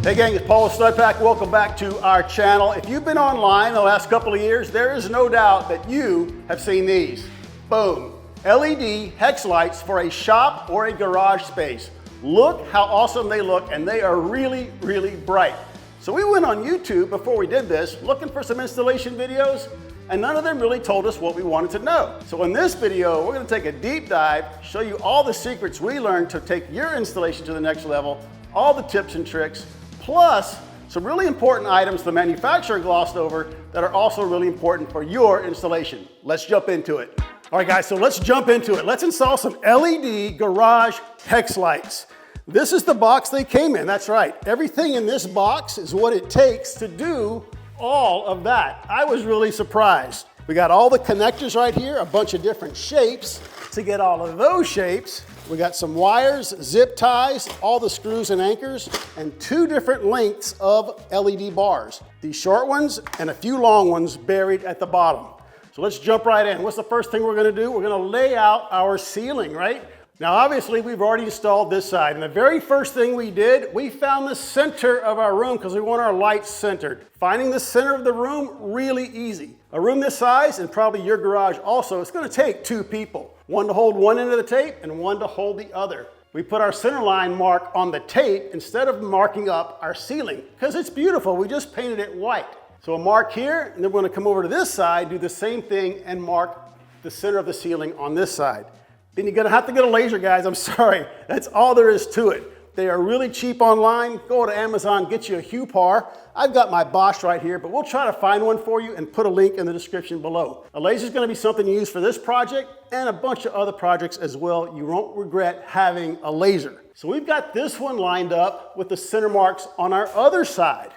Hey gang, it's Paul with SnugPack. Welcome back to our channel. If you've been online the last couple of years, there is no doubt that you have seen these. Boom. LED hex lights for a shop or a garage space. Look how awesome they look, and they are really, really bright. So we went on YouTube before we did this, looking for some installation videos, and none of them really told us what we wanted to know. So in this video, we're gonna take a deep dive, show you all the secrets we learned to take your installation to the next level, all the tips and tricks, plus some really important items the manufacturer glossed over that are also really important for your installation. Let's jump into it. All right guys, so let's jump into it. Let's install some LED garage hex lights. This is the box they came in, that's right. Everything in this box is what it takes to do all of that. I was really surprised. We got all the connectors right here, a bunch of different shapes. To get all of those shapes, we got some wires, zip ties, all the screws and anchors, and 2 different lengths of LED bars. These short ones and a few long ones buried at the bottom. So let's jump right in. What's the first thing we're gonna do? We're gonna lay out our ceiling, right? Now obviously we've already installed this side, and the very first thing we did, we found the center of our room because we want our lights centered. Finding the center of the room, really easy. A room this size, and probably your garage also, it's gonna take 2 people. One to hold one end of the tape and one to hold the other. We put our center line mark on the tape instead of marking up our ceiling because it's beautiful, we just painted it white. So a mark here, and then we're gonna come over to this side, do the same thing and mark the center of the ceiling on this side. Then you're gonna have to get a laser, guys, I'm sorry. That's all there is to it. They are really cheap online. Go to Amazon, get you a Hupar. I've got my Bosch right here, but we'll try to find one for you and put a link in the description below. A laser is gonna be something you use for this project and a bunch of other projects as well. You won't regret having a laser. So we've got this one lined up with the center marks on our other side.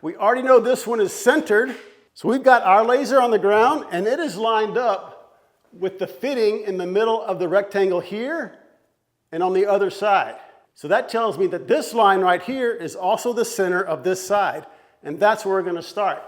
We already know this one is centered. So we've got our laser on the ground and it is lined up with the fitting in the middle of the rectangle here and on the other side. So that tells me that this line right here is also the center of this side, and that's where we're gonna start.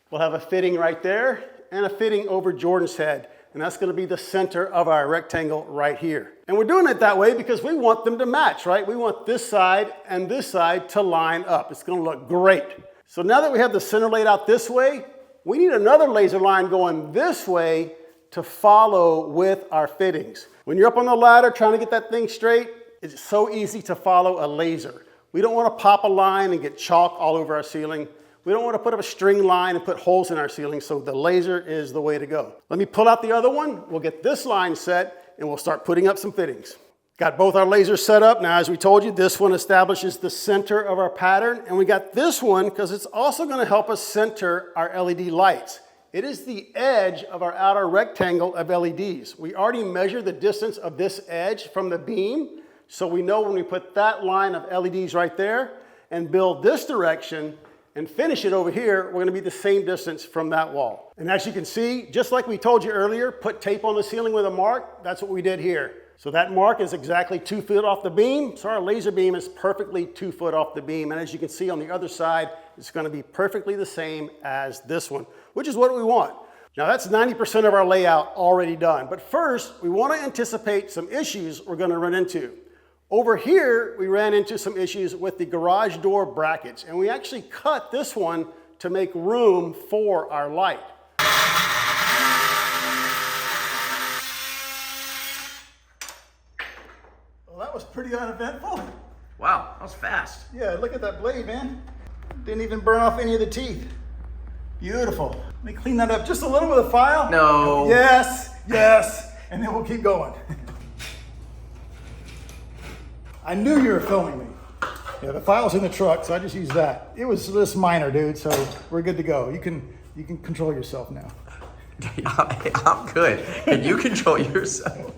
We'll have a fitting right there and a fitting over Jordan's head, and that's gonna be the center of our rectangle right here. And we're doing it that way because we want them to match, right? We want this side and this side to line up. It's gonna look great. So now that we have the center laid out this way, we need another laser line going this way to follow with our fittings. When you're up on the ladder trying to get that thing straight, it's so easy to follow a laser. We don't want to pop a line and get chalk all over our ceiling. We don't want to put up a string line and put holes in our ceiling, so the laser is the way to go. Let me pull out the other one. We'll get this line set and we'll start putting up some fittings. Got both our lasers set up. Now, as we told you, this one establishes the center of our pattern, and we got this one because it's also going to help us center our LED lights. It is the edge of our outer rectangle of LEDs. We already measured the distance of this edge from the beam, so we know when we put that line of LEDs right there and build this direction and finish it over here, we're gonna be the same distance from that wall. And as you can see, just like we told you earlier, put tape on the ceiling with a mark, that's what we did here. So that mark is exactly 2 feet off the beam, so our laser beam is perfectly 2 foot off the beam. And as you can see on the other side, it's gonna be perfectly the same as this one, which is what we want. Now that's 90% of our layout already done. But first, we wanna anticipate some issues we're gonna run into. Over here, we ran into some issues with the garage door brackets, and we actually cut this one to make room for our light. Well, that was pretty uneventful. Wow, that was fast. Yeah, look at that blade, man. Didn't even burn off any of the teeth. Beautiful. Let me clean that up just a little with a file. No. Yes, yes, and then we'll keep going. I knew you were filming me. Yeah, the file's in the truck, so I just used that. It was just minor, dude, so we're good to go. You can control yourself now. I'm good. Can you control yourself?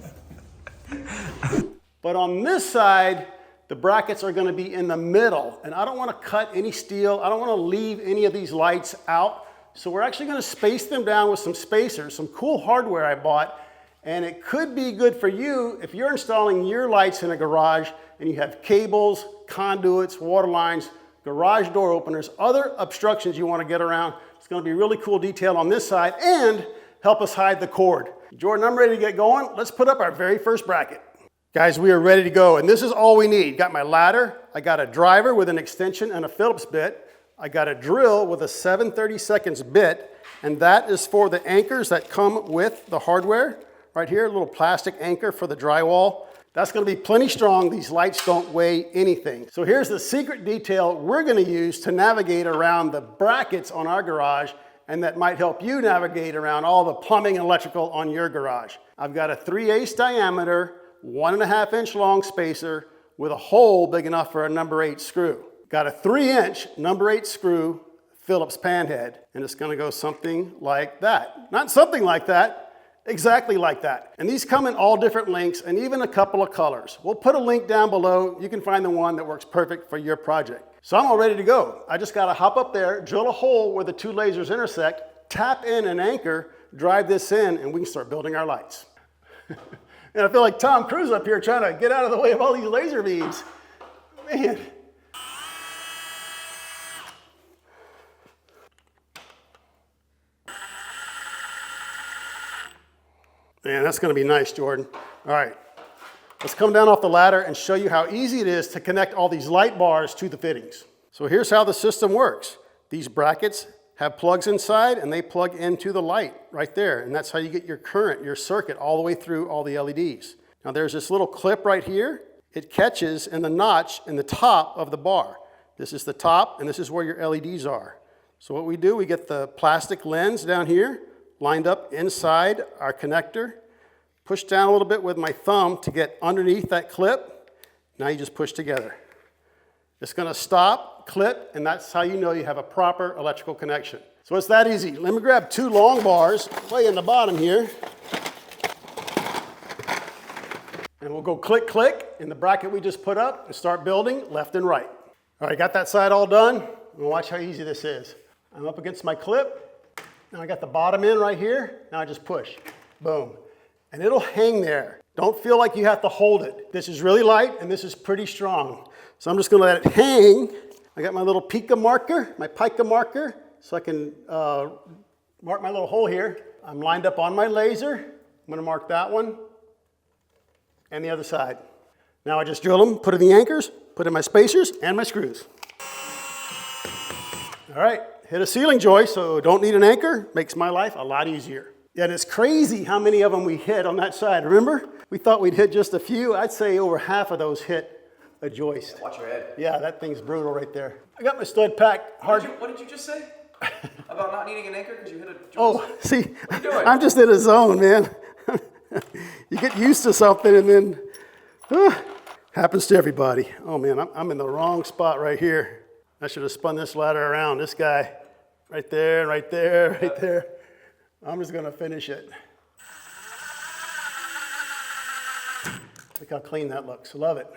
But on this side, the brackets are gonna be in the middle, and I don't wanna cut any steel. I don't wanna leave any of these lights out. So we're actually gonna space them down with some spacers, some cool hardware I bought, and it could be good for you if you're installing your lights in a garage and you have cables, conduits, water lines, garage door openers, other obstructions you wanna get around. It's gonna be really cool detail on this side and help us hide the cord. Jordan, I'm ready to get going. Let's put up our very first bracket. Guys, we are ready to go, and this is all we need. Got my ladder, I got a driver with an extension and a Phillips bit. I got a drill with a 7/32 bit, and that is for the anchors that come with the hardware. Right here, a little plastic anchor for the drywall. That's gonna be plenty strong. These lights don't weigh anything. So here's the secret detail we're gonna use to navigate around the brackets on our garage, and that might help you navigate around all the plumbing and electrical on your garage. I've got a 3/8 diameter, 1.5 inch long spacer with a hole big enough for a number 8 screw. Got a 3-inch number 8 screw Phillips panhead, and it's gonna go something like that. Not something like that, exactly like that. And these come in all different lengths and even a couple of colors. We'll put a link down below. You can find the one that works perfect for your project. So I'm all ready to go. I just gotta hop up there, drill a hole where the 2 lasers intersect, tap in an anchor, drive this in, and we can start building our lights. And I feel like Tom Cruise up here trying to get out of the way of all these laser beams. Man. Man, that's gonna be nice, Jordan. All right, let's come down off the ladder and show you how easy it is to connect all these light bars to the fittings. So here's how the system works. These brackets have plugs inside and they plug into the light right there. And that's how you get your current, your circuit, all the way through all the LEDs. Now there's this little clip right here. It catches in the notch in the top of the bar. This is the top and this is where your LEDs are. So what we do, we get the plastic lens down here, lined up inside our connector, push down a little bit with my thumb to get underneath that clip. Now you just push together. It's gonna stop, clip, and that's how you know you have a proper electrical connection. So it's that easy. Let me grab 2 long bars way in the bottom here. And we'll go click, click in the bracket we just put up and start building left and right. All right, got that side all done. And watch how easy this is. I'm up against my clip. Now I got the bottom in right here. Now I just push, boom. And it'll hang there. Don't feel like you have to hold it. This is really light and this is pretty strong. So I'm just gonna let it hang. I got my little pica marker, my pica marker, so I can mark my little hole here. I'm lined up on my laser. I'm gonna mark that one and the other side. Now I just drill them, put in the anchors, put in my spacers and my screws. All right. Hit a ceiling joist, so don't need an anchor. Makes my life a lot easier. Yeah, and it's crazy how many of them we hit on that side. Remember? We thought we'd hit just a few. I'd say over half of those hit a joist. Watch your head. Yeah, that thing's brutal right there. I got my stud pack hard. What did you just say? About not needing an anchor because you hit a joist? Oh, see, what are you doing? I'm just in a zone, man. You get used to something and then, happens to everybody. Oh man, I'm in the wrong spot right here. I should have spun this ladder around. This guy, right there, right there, right there. I'm just gonna finish it. Look how clean that looks, love it.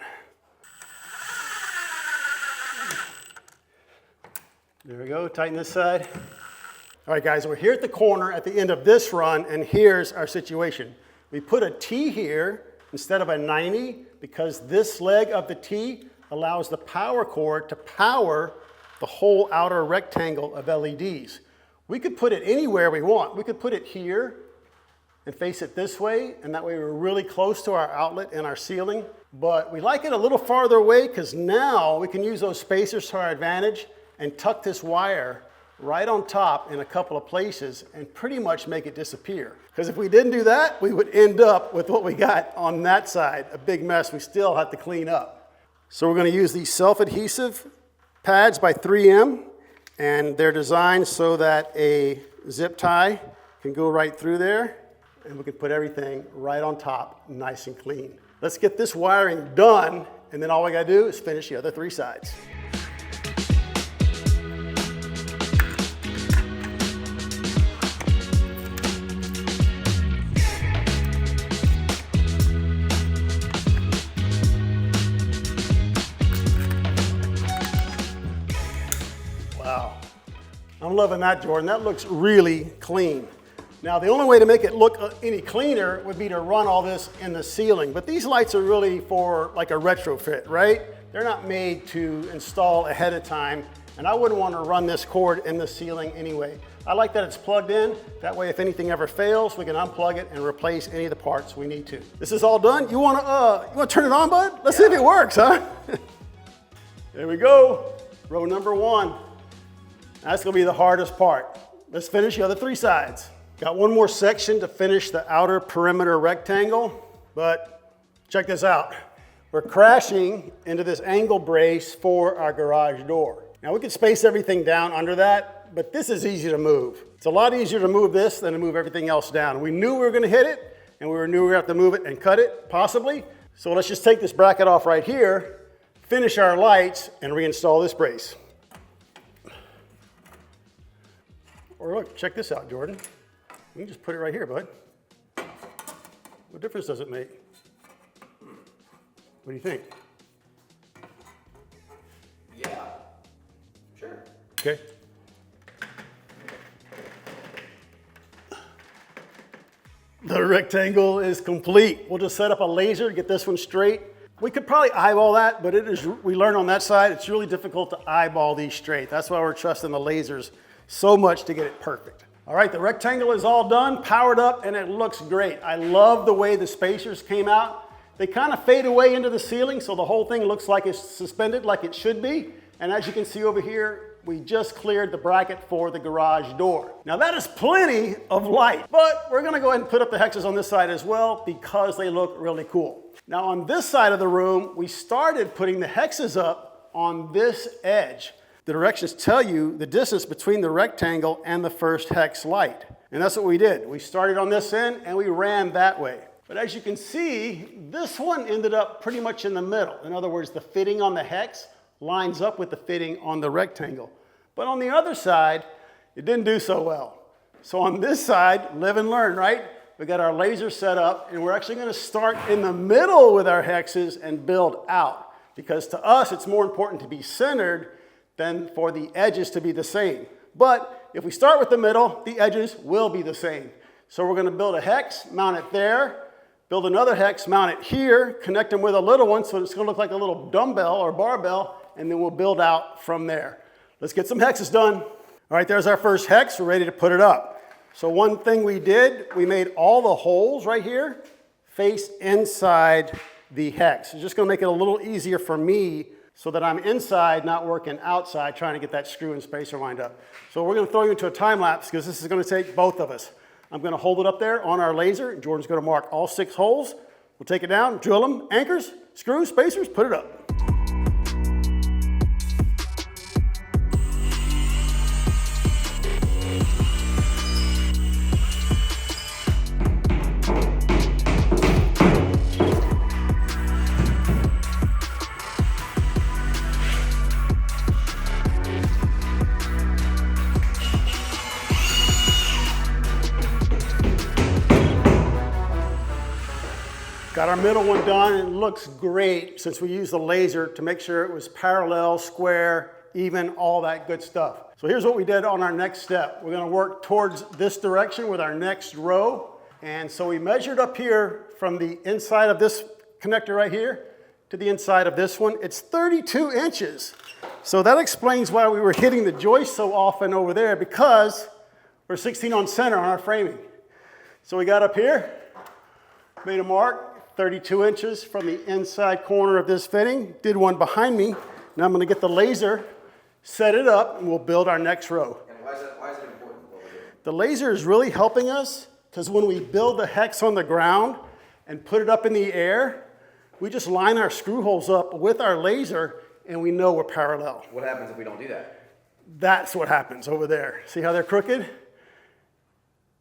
There we go, tighten this side. All right guys, we're here at the corner at the end of this run, and here's our situation. We put a T here instead of a 90 because this leg of the T allows the power cord to power the whole outer rectangle of LEDs. We could put it anywhere we want. We could put it here and face it this way, and that way we're really close to our outlet and our ceiling. But we like it a little farther away because now we can use those spacers to our advantage and tuck this wire right on top in a couple of places and pretty much make it disappear. Because if we didn't do that, we would end up with what we got on that side, a big mess we still have to clean up. So we're going to use these self-adhesive pads by 3M, and they're designed so that a zip tie can go right through there, and we can put everything right on top, nice and clean. Let's get this wiring done, and then all we got to do is finish the other 3 sides. Wow, I'm loving that, Jordan. That looks really clean. Now, the only way to make it look any cleaner would be to run all this in the ceiling, but these lights are really for like a retrofit, right? They're not made to install ahead of time, and I wouldn't want to run this cord in the ceiling anyway. I like that it's plugged in. That way, if anything ever fails, we can unplug it and replace any of the parts we need to. This is all done. You want to turn it on, bud? Let's see if it works, huh? There we go, row number 1. That's gonna be the hardest part. Let's finish the other 3 sides. Got one more section to finish the outer perimeter rectangle, but check this out. We're crashing into this angle brace for our garage door. Now we could space everything down under that, but this is easy to move. It's a lot easier to move this than to move everything else down. We knew we were gonna hit it, and we knew we were gonna have to move it and cut it, possibly. So let's just take this bracket off right here, finish our lights, and reinstall this brace. Or look, check this out, Jordan. You can just put it right here, bud. What difference does it make? What do you think? Yeah, sure. Okay. The rectangle is complete. We'll just set up a laser to get this one straight. We could probably eyeball that, but we learned on that side, it's really difficult to eyeball these straight. That's why we're trusting the lasers so much to get it perfect. All right, the rectangle is all done, powered up, and it looks great. I love the way the spacers came out. They kind of fade away into the ceiling, so the whole thing looks like it's suspended like it should be. And as you can see over here, we just cleared the bracket for the garage door. Now that is plenty of light, but we're gonna go ahead and put up the hexes on this side as well because they look really cool. Now on this side of the room, we started putting the hexes up on this edge. The directions tell you the distance between the rectangle and the first hex light. And that's what we did. We started on this end and we ran that way. But as you can see, this one ended up pretty much in the middle. In other words, the fitting on the hex lines up with the fitting on the rectangle. But on the other side, it didn't do so well. So on this side, live and learn, right? We got our laser set up and we're actually gonna start in the middle with our hexes and build out. Because to us, it's more important to be centered than for the edges to be the same. But if we start with the middle, the edges will be the same. So we're gonna build a hex, mount it there, build another hex, mount it here, connect them with a little one so it's gonna look like a little dumbbell or barbell, and then we'll build out from there. Let's get some hexes done. All right, there's our first hex. We're ready to put it up. So one thing we did, we made all the holes right here face inside the hex. It's just gonna make it a little easier for me so that I'm inside, not working outside, trying to get that screw and spacer lined up. So we're gonna throw you into a time lapse because this is gonna take both of us. I'm gonna hold it up there on our laser. Jordan's gonna mark all 6 holes. We'll take it down, drill them, anchors, screws, spacers, put it up. Got our middle one done, and it looks great since we used the laser to make sure it was parallel, square, even, all that good stuff. So here's what we did on our next step. We're gonna work towards this direction with our next row. And so we measured up here from the inside of this connector right here to the inside of this one. It's 32 inches. So that explains why we were hitting the joist so often over there, because we're 16 on center on our framing. So we got up here, made a mark, 32 inches from the inside corner of this fitting, did one behind me. Now I'm gonna get the laser, set it up, and we'll build our next row. And why is it important what we're doing? The laser is really helping us because when we build the hex on the ground and put it up in the air, we just line our screw holes up with our laser and we know we're parallel. What happens if we don't do that? That's what happens over there. See how they're crooked?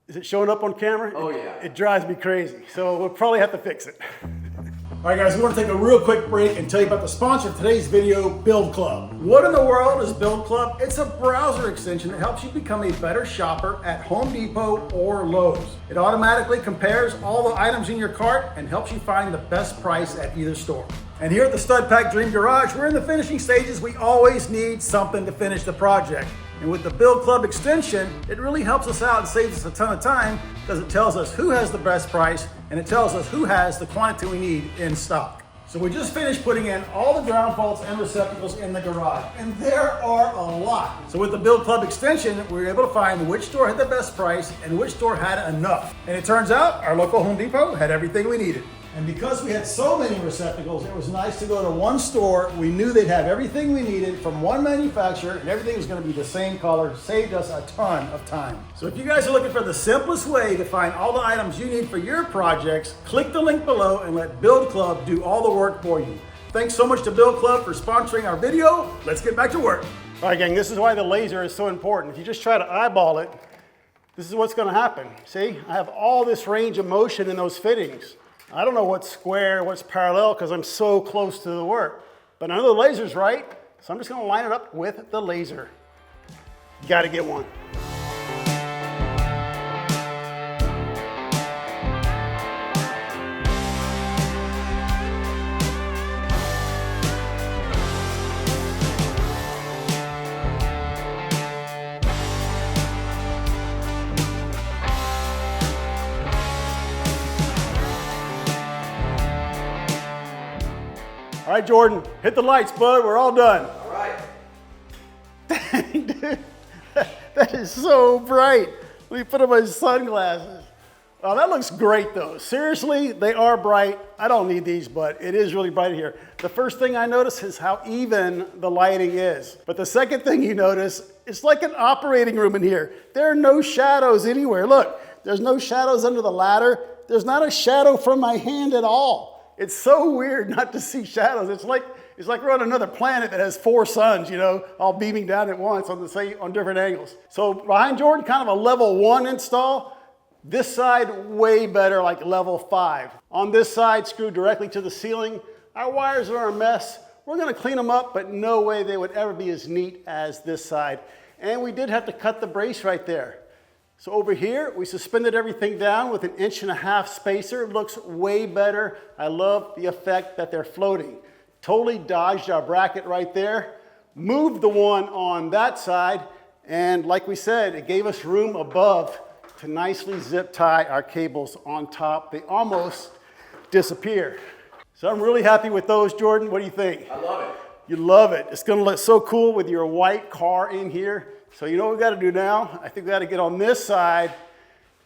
Is it showing up on camera? Oh, yeah. It drives me crazy, so we'll probably have to fix it. All right, guys, we want to take a real quick break and tell you about the sponsor of today's video, Build Club. What in the world is Build Club? It's a browser extension that helps you become a better shopper at Home Depot or Lowe's. It automatically compares all the items in your cart and helps you find the best price at either store. And here at the Stud Pack Dream Garage, we're in the finishing stages. We always need something to finish the project. And with the Build Club extension, it really helps us out and saves us a ton of time because it tells us who has the best price and it tells us who has the quantity we need in stock. So we just finished putting in all the ground faults and receptacles in the garage, and there are a lot. So with the Build Club extension, we were able to find which store had the best price and which store had enough. And it turns out our local Home Depot had everything we needed. And because we had so many receptacles, it was nice to go to one store. We knew they'd have everything we needed from one manufacturer, and everything was going to be the same color. Saved us a ton of time. So if you guys are looking for the simplest way to find all the items you need for your projects, click the link below and let Build Club do all the work for you. Thanks so much to Build Club for sponsoring our video. Let's get back to work. All right, gang, this is why the laser is so important. If you just try to eyeball it, this is what's going to happen. See, I have all this range of motion in those fittings. I don't know what's square, what's parallel, because I'm so close to the work. But I know the laser's right, so I'm just going to line it up with the laser. You got to get one. All right, Jordan, hit the lights, bud. We're all done. All right. Dang, dude, that is so bright. Let me put on my sunglasses. Oh, that looks great, though. Seriously, they are bright. I don't need these, but it is really bright here. The first thing I notice is how even the lighting is. But the second thing you notice, it's like an operating room in here. There are no shadows anywhere. Look, there's no shadows under the ladder. There's not a shadow from my hand at all. It's so weird not to see shadows. It's like we're on another planet that has 4 suns, you know, all beaming down at once on different angles. So behind Jordan, kind of a level 1 install. This side, way better, like level 5. On this side, screwed directly to the ceiling. Our wires are a mess. We're gonna clean them up, but no way they would ever be as neat as this side. And we did have to cut the brace right there. So over here, we suspended everything down with an 1.5 inch spacer. It looks way better. I love the effect that they're floating. Totally dodged our bracket right there. Moved the one on that side. And like we said, it gave us room above to nicely zip tie our cables on top. They almost disappear. So I'm really happy with those, Jordan. What do you think? I love it. You love it. It's gonna look so cool with your white car in here. So you know what we got to do now? I think we got to get on this side.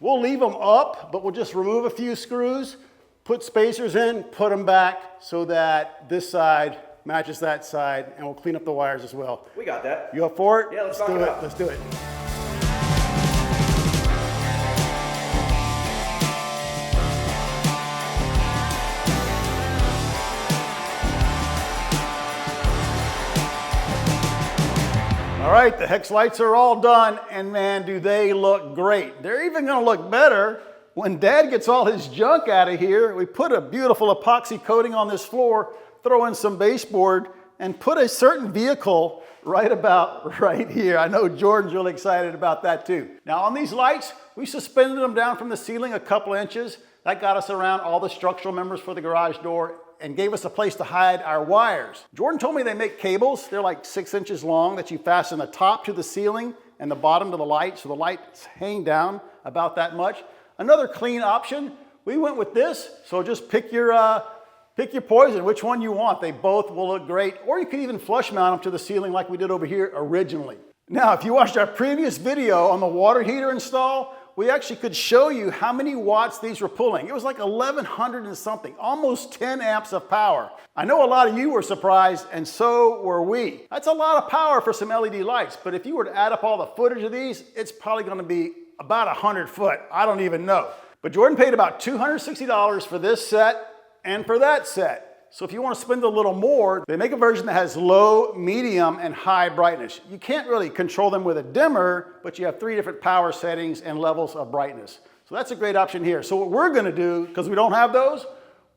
We'll leave them up, but we'll just remove a few screws, put spacers in, put them back so that this side matches that side, and we'll clean up the wires as well. We got that. You up for it? Yeah, let's do it. out. Let's do it. All right, the hex lights are all done, and man, do they look great. They're even gonna look better when Dad gets all his junk out of here. We put a beautiful epoxy coating on this floor, throw in some baseboard, and put a certain vehicle right about right here. I know Jordan's really excited about that too. Now on these lights, we suspended them down from the ceiling a couple inches. That got us around all the structural members for the garage door and gave us a place to hide our wires. Jordan told me they make cables. They're like 6 inches long that you fasten the top to the ceiling and the bottom to the light, so the lights hang down about that much. Another clean option, we went with this, so just pick your poison, which one you want. They both will look great, or you can even flush mount them to the ceiling like we did over here originally. Now, if you watched our previous video on the water heater install, we actually could show you how many watts these were pulling. It was like 1,100 and something, almost 10 amps of power. I know a lot of you were surprised, and so were we. That's a lot of power for some LED lights, but if you were to add up all the footage of these, it's probably gonna be about 100 foot. I don't even know. But Jordan paid about $260 for this set and for that set. So if you want to spend a little more, they make a version that has low, medium, and high brightness. You can't really control them with a dimmer, but you have 3 different power settings and levels of brightness. So that's a great option here. So what we're going to do, because we don't have those,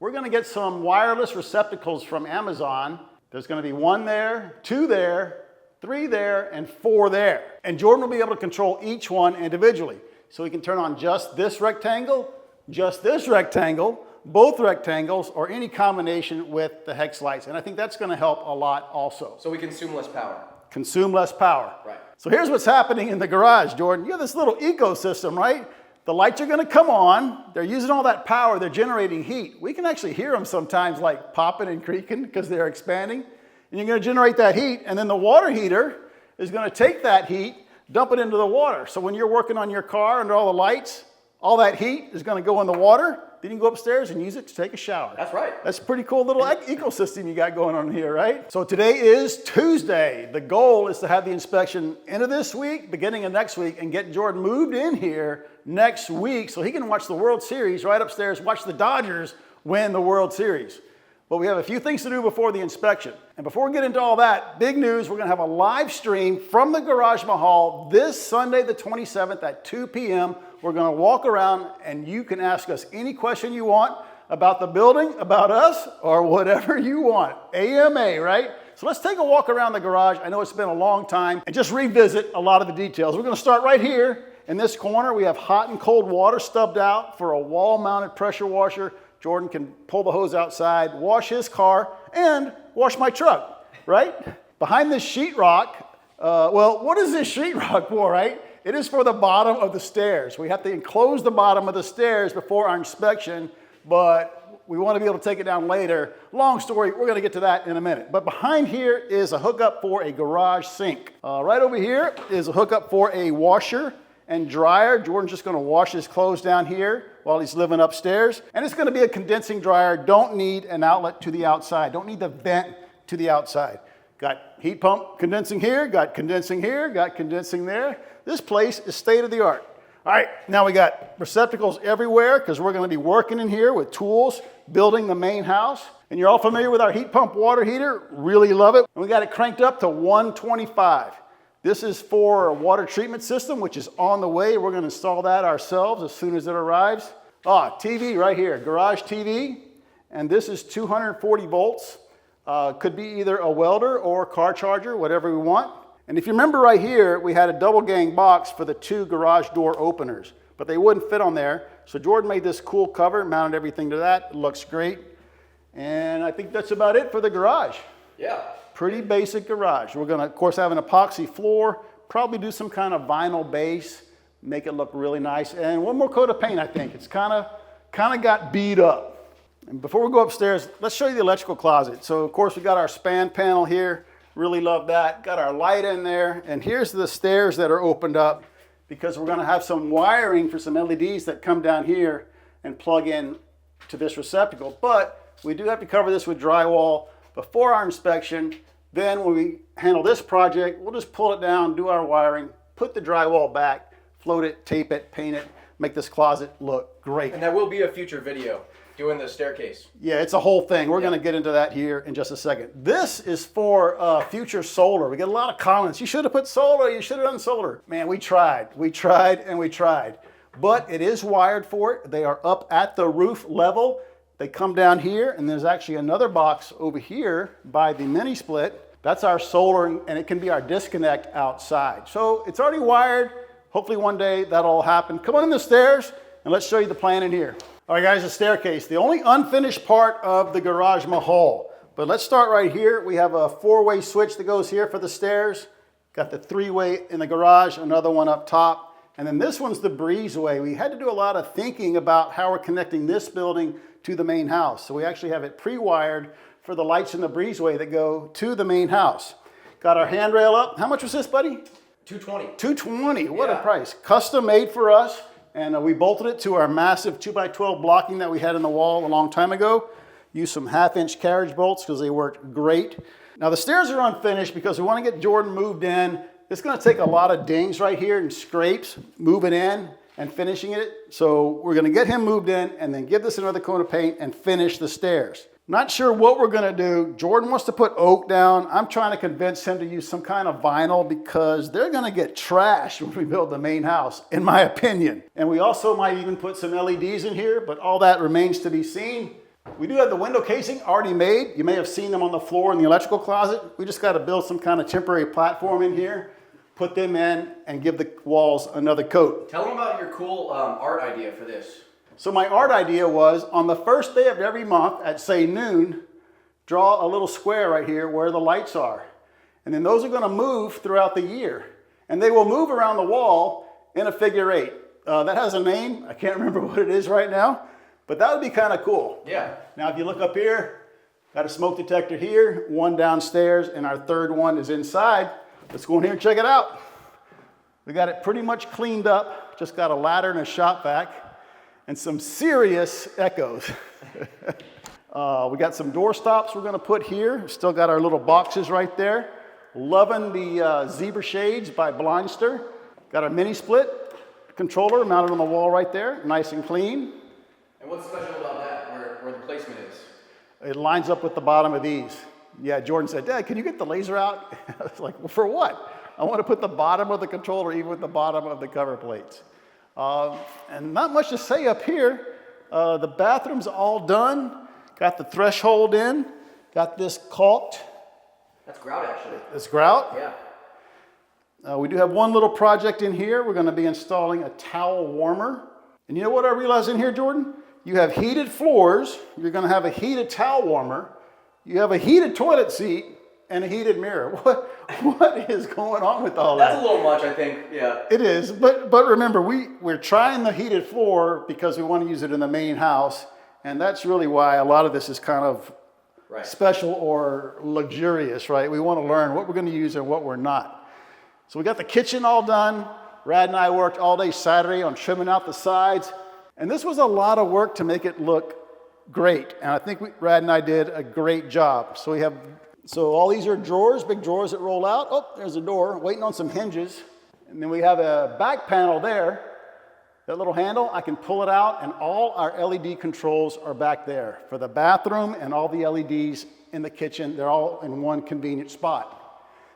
we're going to get some wireless receptacles from Amazon. There's going to be 1 there, 2 there, 3 there, and 4 there. And Jordan will be able to control each one individually. So he can turn on just this rectangle, both rectangles, or any combination with the hex lights. And I think that's gonna help a lot also. So we consume less power. Consume less power. Right. So here's what's happening in the garage, Jordan. You have this little ecosystem, right? The lights are gonna come on. They're using all that power. They're generating heat. We can actually hear them sometimes like popping and creaking because they're expanding. And you're gonna generate that heat, and then the water heater is gonna take that heat, dump it into the water. So when you're working on your car under all the lights, All that heat is going to go in the water. Then you can go upstairs and use it to take a shower. That's right. That's a pretty cool little ecosystem you got going on here, right? So today is Tuesday. The goal is to have the inspection end of this week, beginning of next week, and get Jordan moved in here next week so he can watch the World Series right upstairs, watch the Dodgers win the World Series. But we have a few things to do before the inspection. And before we get into all that, big news, we're gonna have a live stream from the Garage Mahal this Sunday, the 27th at 2 p.m. We're gonna walk around and you can ask us any question you want about the building, about us, or whatever you want. AMA, right? So let's take a walk around the garage. I know it's been a long time, and just revisit a lot of the details. We're gonna start right here in this corner. We have hot and cold water stubbed out for a wall-mounted pressure washer. Jordan can pull the hose outside, wash his car, and wash my truck, right? Behind this sheetrock, well, what is this sheetrock for, right? It is for the bottom of the stairs. We have to enclose the bottom of the stairs before our inspection, but we want to be able to take it down later. Long story, we're going to get to that in a minute. But behind here is a hookup for a garage sink. Right over here is a hookup for a washer and dryer. Jordan's just going to wash his clothes down here while he's living upstairs. And it's going to be a condensing dryer. Don't need an outlet to the outside. Don't need the vent to the outside. Got heat pump condensing here, got condensing here, got condensing there. This place is state of the art. All right, now we got receptacles everywhere because we're going to be working in here with tools, building the main house. And you're all familiar with our heat pump water heater. Really love it. And we got it cranked up to 125. This is for a water treatment system, which is on the way. We're going to install that ourselves as soon as it arrives. TV right here, garage TV. And this is 240 volts. Could be either a welder or car charger, whatever we want. And if you remember right here, we had a double gang box for the 2 garage door openers, but they wouldn't fit on there. So Jordan made this cool cover, mounted everything to that. It looks great. And I think that's about it for the garage. Yeah. Pretty basic garage. We're gonna, of course, have an epoxy floor, probably do some kind of vinyl base, make it look really nice. And one more coat of paint, I think. It's kind of got beat up. And before we go upstairs, let's show you the electrical closet. So of course we got our span panel here. Really love that. Got our light in there. And here's the stairs that are opened up because we're gonna have some wiring for some LEDs that come down here and plug in to this receptacle. But we do have to cover this with drywall before our inspection. Then when we handle this project, we'll just pull it down, do our wiring, put the drywall back, float it, tape it, paint it, make this closet look great. And that will be a future video, doing the staircase. Yeah, it's a whole thing. We're gonna get into that here in just a second. This is for future solar. We get a lot of comments. You should have put solar, you should have done solar. Man, we tried, and we tried. But it is wired for it. They are up at the roof level. They come down here, and there's actually another box over here by the mini split. That's our solar, and it can be our disconnect outside. So it's already wired. Hopefully one day that'll all happen. Come on in the stairs, and let's show you the plan in here. All right, guys, the staircase, the only unfinished part of the Garage Mahal. But let's start right here. We have a 4-way switch that goes here for the stairs. Got the 3-way in the garage, another one up top. And then this one's the breezeway. We had to do a lot of thinking about how we're connecting this building to the main house. So we actually have it pre-wired for the lights in the breezeway that go to the main house. Got our handrail up. How much was this, buddy? $220. $220, what a price. Custom made for us. And we bolted it to our massive 2x12 blocking that we had in the wall a long time ago. Used some 1/2-inch carriage bolts because they worked great. Now the stairs are unfinished because we want to get Jordan moved in. It's going to take a lot of dings right here and scrapes, moving in and finishing it. So we're going to get him moved in and then give this another coat of paint and finish the stairs. Not sure what we're going to do. Jordan wants to put oak down. I'm trying to convince him to use some kind of vinyl because they're going to get trashed when we build the main house, in my opinion. And we also might even put some LEDs in here, but all that remains to be seen. We do have the window casing already made. You may have seen them on the floor in the electrical closet. We just got to build some kind of temporary platform in here, put them in, and give the walls another coat. Tell them about your cool art idea for this. So my art idea was on the first day of every month at, say, noon, draw a little square right here where the lights are. And then those are going to move throughout the year. And they will move around the wall in a figure 8. That has a name. I can't remember what it is right now. But that would be kind of cool. Yeah. Now if you look up here, got a smoke detector here, one downstairs, and our third one is inside. Let's go in here and check it out. We got it pretty much cleaned up. Just got a ladder and a shop vac. and some serious echoes. We got some door stops we're gonna put here. Still got our little boxes right there. Loving the zebra shades by Blindster. Got our mini split controller mounted on the wall right there, nice and clean. And what's special about that, where the placement is? It lines up with the bottom of these. Yeah, Jordan said, Dad, can you get the laser out? I was like, well, for what? I want to put the bottom of the controller even with the bottom of the cover plates. And not much to say up here. The bathroom's all done. Got the threshold in. Got this caulked. That's grout, actually. It's grout? Yeah. We do have one little project in here. We're going to be installing a towel warmer. And you know what I realized in here, Jordan? You have heated floors. You're going to have a heated towel warmer. You have a heated toilet seat and a heated mirror. What is going on with all that? That's a little much, I think. Yeah. It is, but remember, we're trying the heated floor because we want to use it in the main house, and that's really why a lot of this is kind of special or luxurious, right? We want to learn what we're going to use and what we're not. So we got the kitchen all done. Rad and I worked all day Saturday on trimming out the sides, and this was a lot of work to make it look great, and I think Rad and I did a great job. So all these are drawers, big drawers that roll out. Oh, there's a door, waiting on some hinges. And then we have a back panel there. That little handle, I can pull it out, and all our LED controls are back there. For the bathroom and all the LEDs in the kitchen, they're all in one convenient spot.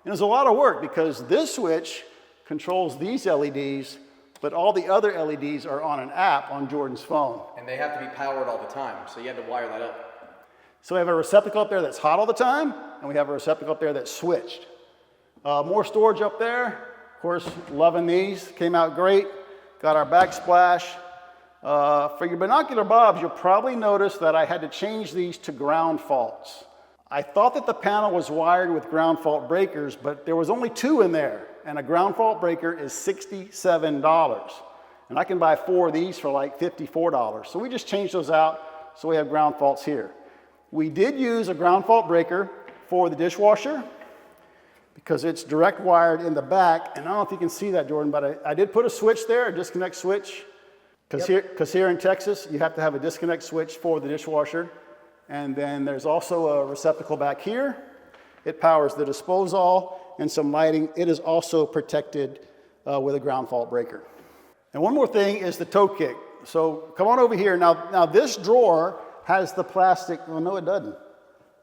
And there's a lot of work because this switch controls these LEDs, but all the other LEDs are on an app on Jordan's phone. And they have to be powered all the time, so you have to wire that up. So we have a receptacle up there that's hot all the time, and we have a receptacle up there that's switched. More storage up there. Of course, loving these. Came out great. Got our backsplash. For your binocular bobs, you'll probably notice that I had to change these to ground faults. I thought that the panel was wired with ground fault breakers, but there was only 2 in there, and a ground fault breaker is $67. And I can buy 4 of these for like $54. So we just changed those out so we have ground faults here. We did use a ground fault breaker for the dishwasher because it's direct wired in the back. And I don't know if you can see that, Jordan, but I did put a switch there, a disconnect switch. Because here in Texas, you have to have a disconnect switch for the dishwasher. And then there's also a receptacle back here. It powers the disposal and some lighting. It is also protected with a ground fault breaker. And one more thing is the toe kick. So come on over here. Now this drawer has the plastic. Well, no, it doesn't.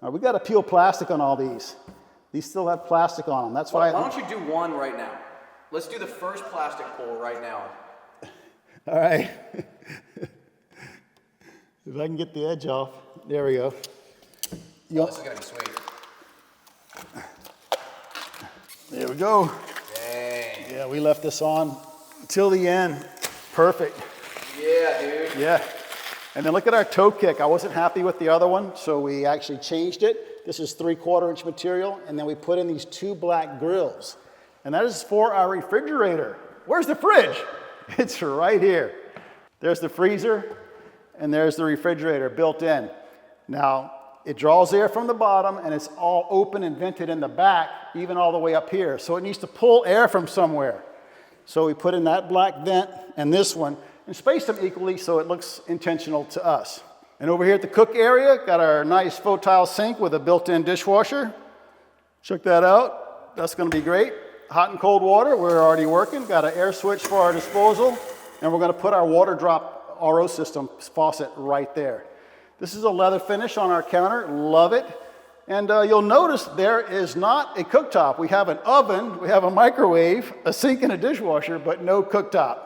We got to peel plastic on all these. These still have plastic on them. That's why. Why don't you do one right now? Let's do the first plastic pull right now. All right. If I can get the edge off. There we go. This is going to be sweet. There we go. Dang. Yeah, we left this on till the end. Perfect. Yeah, dude. Yeah. And then look at our toe kick. I wasn't happy with the other one, so we actually changed it. This is 3/4 inch material, and then we put in these 2 black grills. And that is for our refrigerator. Where's the fridge? It's right here. There's the freezer, and there's the refrigerator built in. Now, it draws air from the bottom, and it's all open and vented in the back, even all the way up here. So it needs to pull air from somewhere. So we put in that black vent and this one, and space them equally so it looks intentional to us. And over here at the cook area, got our nice faux tile sink with a built-in dishwasher. Check that out. That's going to be great. Hot and cold water, we're already working. Got an air switch for our disposal, and we're going to put our water drop RO system faucet right there. This is a leather finish on our counter. Love it. And you'll notice there is not a cooktop. We have an oven, we have a microwave, a sink, and a dishwasher, but no cooktop.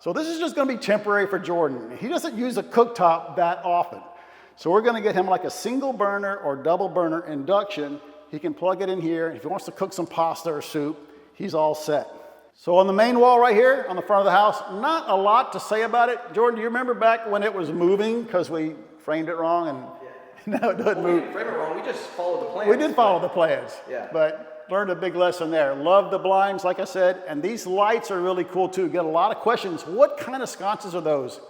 So this is just going to be temporary for Jordan. He doesn't use a cooktop that often. So we're going to get him like a single burner or double burner induction. He can plug it in here. If he wants to cook some pasta or soup, he's all set. So on the main wall right here on the front of the house, not a lot to say about it. Jordan, do you remember back when it was moving because we framed it wrong and now it doesn't move? We didn't frame it wrong. We just followed the plans. We did follow the plans. Yeah. But learned a big lesson there. Love the blinds, like I said, and these lights are really cool too. Get a lot of questions. What kind of sconces are those?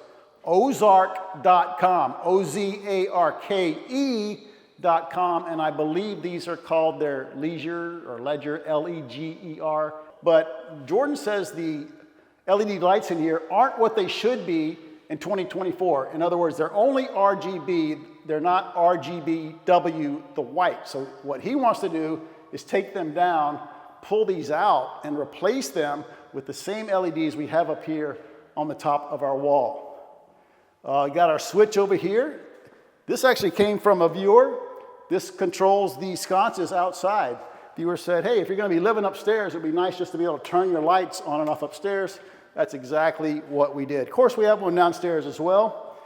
Ozarke.com, OZARKE.com, and I believe these are called their Leisure or Ledger, Leger. But Jordan says the LED lights in here aren't what they should be in 2024. In other words, they're only RGB, they're not RGBW, the white. So what he wants to do is take them down, pull these out, and replace them with the same LEDs we have up here on the top of our wall. Got our switch over here. This actually came from a viewer. This controls the sconces outside. Viewer said, hey, if you're going to be living upstairs, it'd be nice just to be able to turn your lights on and off upstairs. That's exactly what we did. Of course, we have one downstairs as well.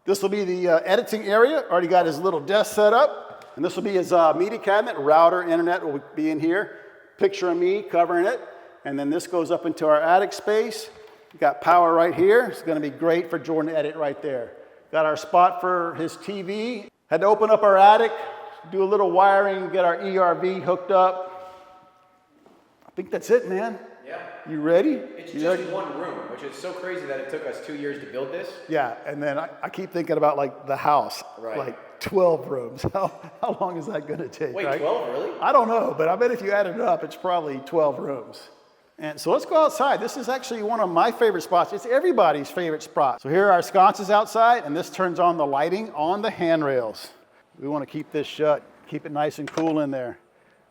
This will be the editing area. Already got his little desk set up. And this will be his media cabinet. Router, internet will be in here. Picture of me covering it. And then this goes up into our attic space. We've got power right here. It's going to be great for Jordan to edit right there. Got our spot for his TV. Had to open up our attic, do a little wiring, get our ERV hooked up. I think that's it, man. Yeah. You ready? It's just one room, which is so crazy that it took us 2 years to build this. Yeah, and then I keep thinking about like the house, right. like 12 rooms. How long is that going to take? Wait, right? 12, really? I don't know, but I bet if you add it up, it's probably 12 rooms. And so let's go outside. This is actually one of my favorite spots. It's everybody's favorite spot. So here are our sconces outside, and this turns on the lighting on the handrails. We want to keep this shut, keep it nice and cool in there.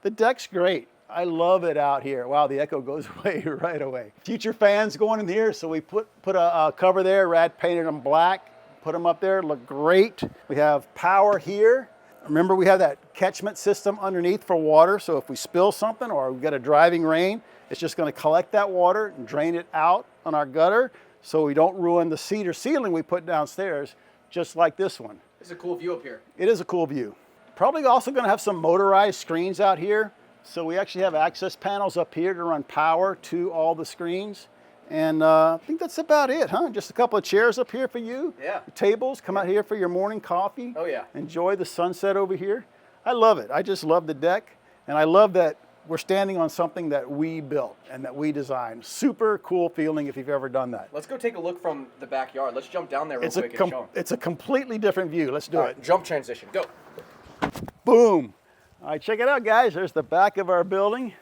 The deck's great. I love it out here. Wow, the echo goes away right away. Future fans going in here, so we put a cover there. Rad painted them black, put them up there, look great. We have power here. Remember, we have that catchment system underneath for water, so if we spill something or we get a driving rain, it's just going to collect that water and drain it out on our gutter so we don't ruin the cedar ceiling we put downstairs, just like this one. It's a cool view up here. It is a cool view. Probably also going to have some motorized screens out here. So we actually have access panels up here to run power to all the screens. And I think that's about it, huh? Just a couple of chairs up here for you. Yeah. Tables, come out here for your morning coffee. Oh, yeah. Enjoy the sunset over here. I love it. I just love the deck. And I love that we're standing on something that we built and that we designed. Super cool feeling if you've ever done that. Let's go take a look from the backyard. Let's jump down there real quick and show them. It's a completely different view. Let's do it. Jump transition, go. Boom. All right, check it out, guys. There's the back of our building.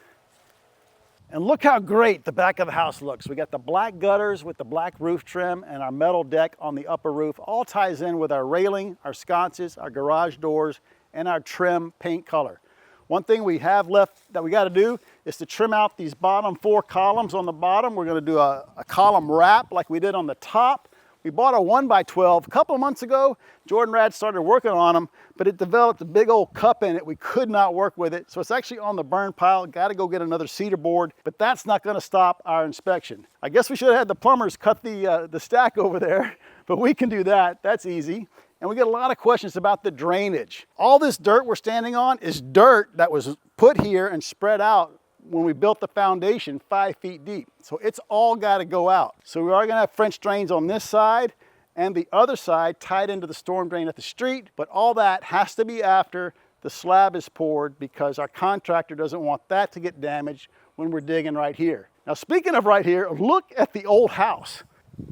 And look how great the back of the house looks. We got the black gutters with the black roof trim and our metal deck on the upper roof. All ties in with our railing, our sconces, our garage doors, and our trim paint color. One thing we have left that we got to do is to trim out these bottom 4 columns on the bottom. We're going to do a column wrap like we did on the top. We bought a 1x12 a couple of months ago. Jordan Rad started working on them, but it developed a big old cup in it. We could not work with it, so it's actually on the burn pile. Got to go get another cedar board, but that's not going to stop our inspection. I guess we should have had the plumbers cut the stack over there, but we can do that. That's easy. And we get a lot of questions about the drainage. All this dirt we're standing on is dirt that was put here and spread out when we built the foundation 5 feet deep. So it's all got to go out. So we are going to have French drains on this side and the other side tied into the storm drain at the street, but all that has to be after the slab is poured because our contractor doesn't want that to get damaged when we're digging right here. Now, speaking of right here, look at the old house.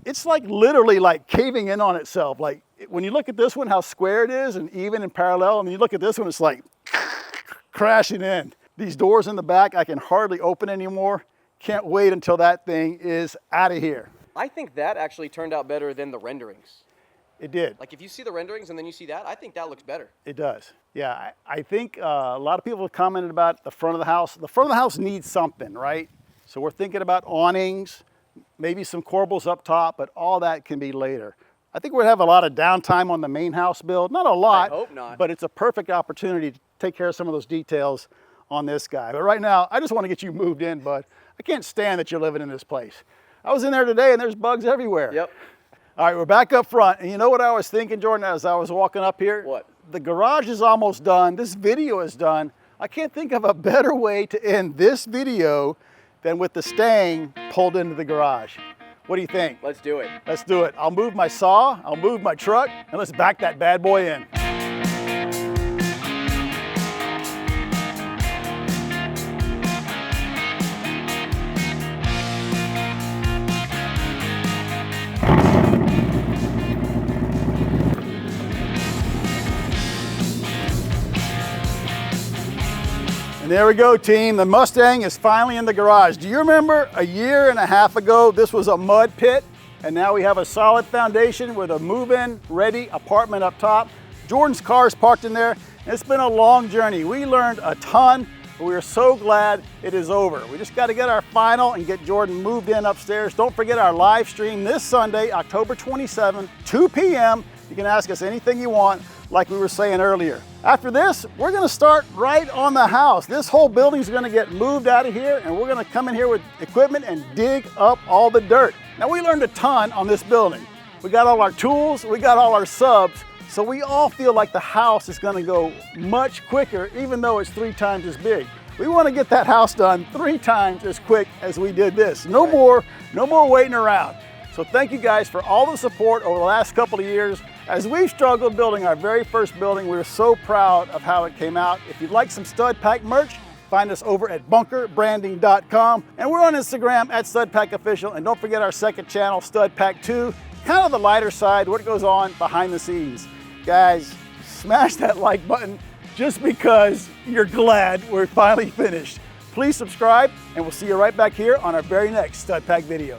It's like literally like caving in on itself. Like when you look at this one, how square it is and even and parallel, and you look at this one, it's like crashing in. These doors in the back, I can hardly open anymore. Can't wait until that thing is out of here. I think that actually turned out better than the renderings. It did. Like if you see the renderings and then you see that, I think that looks better. It does. Yeah, I think a lot of people have commented about the front of the house. The front of the house needs something, right? So we're thinking about awnings, maybe some corbels up top, but all that can be later. I think we're gonna have a lot of downtime on the main house build. Not a lot, I hope not. But it's a perfect opportunity to take care of some of those details on this guy. But right now, I just want to get you moved in, bud. I can't stand that you're living in this place. I was in there today and there's bugs everywhere. Yep. All right, we're back up front. And you know what I was thinking, Jordan, as I was walking up here? What? The garage is almost done. This video is done. I can't think of a better way to end this video than with the stang pulled into the garage. What do you think? Let's do it. Let's do it. I'll move my saw, I'll move my truck, and let's back that bad boy in. And there we go, team. The Mustang is finally in the garage. Do you remember a year and a half ago, this was a mud pit? and now we have a solid foundation with a move-in ready apartment up top. Jordan's car is parked in there. It's been a long journey. We learned a ton, but we are so glad it is over. We just got to get our final and get Jordan moved in upstairs. Don't forget our live stream this Sunday, October 27, 2 p.m. You can ask us anything you want, like we were saying earlier. After this, we're gonna start right on the house. This whole building is gonna get moved out of here, and we're gonna come in here with equipment and dig up all the dirt. Now, we learned a ton on this building. We got all our tools, we got all our subs, so we all feel like the house is gonna go much quicker, even though it's 3 times as big. We wanna get that house done 3 times as quick as we did this. No more waiting around. So thank you guys for all the support over the last couple of years. As we've struggled building our very first building, we're so proud of how it came out. If you'd like some Stud Pack merch, find us over at bunkerbranding.com. And we're on Instagram at Stud Pack Official. And don't forget our second channel, Stud Pack 2, kind of the lighter side, what goes on behind the scenes. Guys, smash that like button just because you're glad we're finally finished. Please subscribe, and we'll see you right back here on our very next Stud Pack video.